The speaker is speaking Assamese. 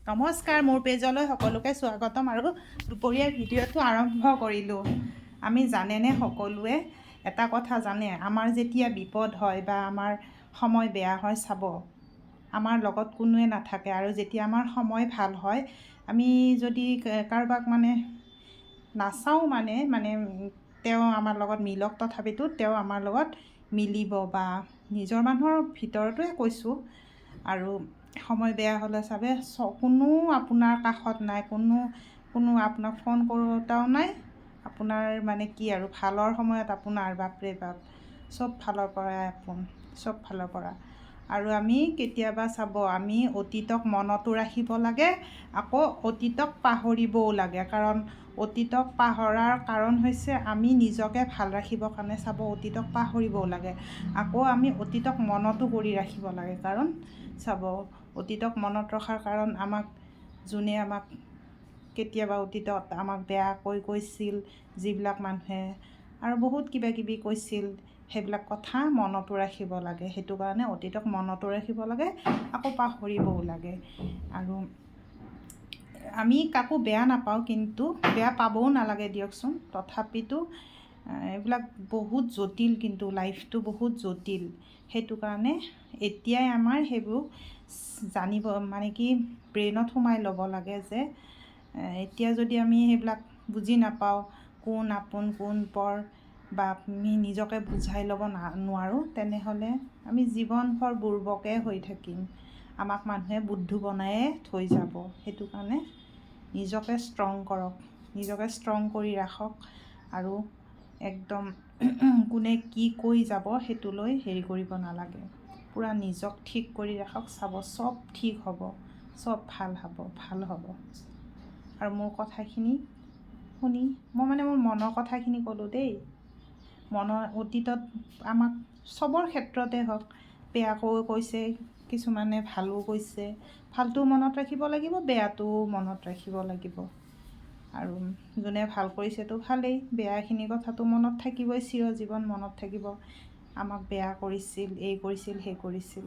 নমস্কাৰ, মোৰ পেজলৈ সকলোকে স্বাগতম আৰু দুপৰীয়াৰ ভিডিঅ'টো আৰম্ভ কৰিলোঁ। আমি জানেনে সকলোৱে এটা কথা জানে, আমাৰ যেতিয়া বিপদ হয় বা আমাৰ সময় বেয়া হয়, চাব আমাৰ লগত কোনোৱে নাথাকে। আৰু যেতিয়া আমাৰ সময় ভাল হয়, আমি যদি কাৰোবাক নাচাওঁ তেওঁ আমাৰ লগত মিলক, তথাপিতো তেওঁ আমাৰ লগত মিলিব বা নিজৰ মানুহৰ ভিতৰতে কৈছোঁ। আৰু সময় বেয়া হ'লে চাবে কোনো আপোনাৰ কাষত নাই, কোনো আপোনাক ফোন কৰোঁতাও নাই। আপোনাৰ কি আৰু ভালৰ সময়ত আপোনাৰ বাপৰে বাপ চব ফালৰ পৰাই চব ফালৰ পৰা। আৰু আমি কেতিয়াবা চাব, আমি অতীতক মনতো ৰাখিব লাগে, আকৌ অতীতক পাহৰিবও লাগে। কাৰণ অতীতক পাহৰাৰ কাৰণ হৈছে আমি নিজকে ভাল ৰাখিবৰ কাৰণে চাব অতীতক পাহৰিবও লাগে, আকৌ আমি অতীতক মনতো কৰি ৰাখিব লাগে। কাৰণ চাব অতীতক মনত ৰখাৰ কাৰণ যোনে আমাক কেতিয়াবা অতীতত আমাক বেয়াকৈ কৈছিল, যিবিলাক মানুহে আৰু বহুত কিবা কিবি কৈছিল, সেইবিলাক কথা মনতো ৰাখিব লাগে। সেইটো কাৰণে অতীতক মনতো ৰাখিব লাগে, আকৌ পাহৰিবও লাগে। আৰু আমি কাকো বেয়া নাপাওঁ, কিন্তু বেয়া পাবও নালাগে দিয়কচোন। তথাপিতো এইবিলাক বহুত জটিল, কিন্তু লাইফটো বহুত জটিল। সেইটো কাৰণে এতিয়াই আমাৰ সেইবোৰ জানিব ব্ৰেইনত সোমাই ল'ব লাগে যে এতিয়া যদি আমি সেইবিলাক বুজি নাপাওঁ, কোন আপোন কোন পৰ বা আমি নিজকে বুজাই ল'ব নোৱাৰোঁ, তেনেহ'লে আমি জীৱনভৰ বুৰ্বকে হৈ থাকিম। আমাক মানুহে বুদ্ধু বনায়ে থৈ যাব। সেইটো কাৰণে নিজকে ষ্ট্ৰং কৰক, নিজকে ষ্ট্ৰং কৰি ৰাখক। আৰু একদম কোনে কি কৈ যাব সেইটোলৈ হেৰি কৰিব নালাগে। পূৰা নিজক ঠিক কৰি ৰাখক, চাব চব ঠিক হ'ব, চব ভাল হ'ব। আৰু মোৰ কথাখিনি শুনি মই মোৰ মনৰ কথাখিনি ক'লোঁ দেই। অতীতত আমাক চবৰ ক্ষেত্ৰতে হওক বেয়াকৈ কৈছে, কিছুমানে ভালো কৈছে। ভালটো মনত ৰাখিব লাগিব, বেয়াটোও মনত ৰাখিব লাগিব। আৰু যোনে ভাল কৰিছেতো ভালেই, বেয়াখিনি কথাটো মনত থাকিবই, চিৰজীৱন মনত থাকিব। আমাক বেয়া কৰিছিল, এই কৰিছিল, সেই কৰিছিল।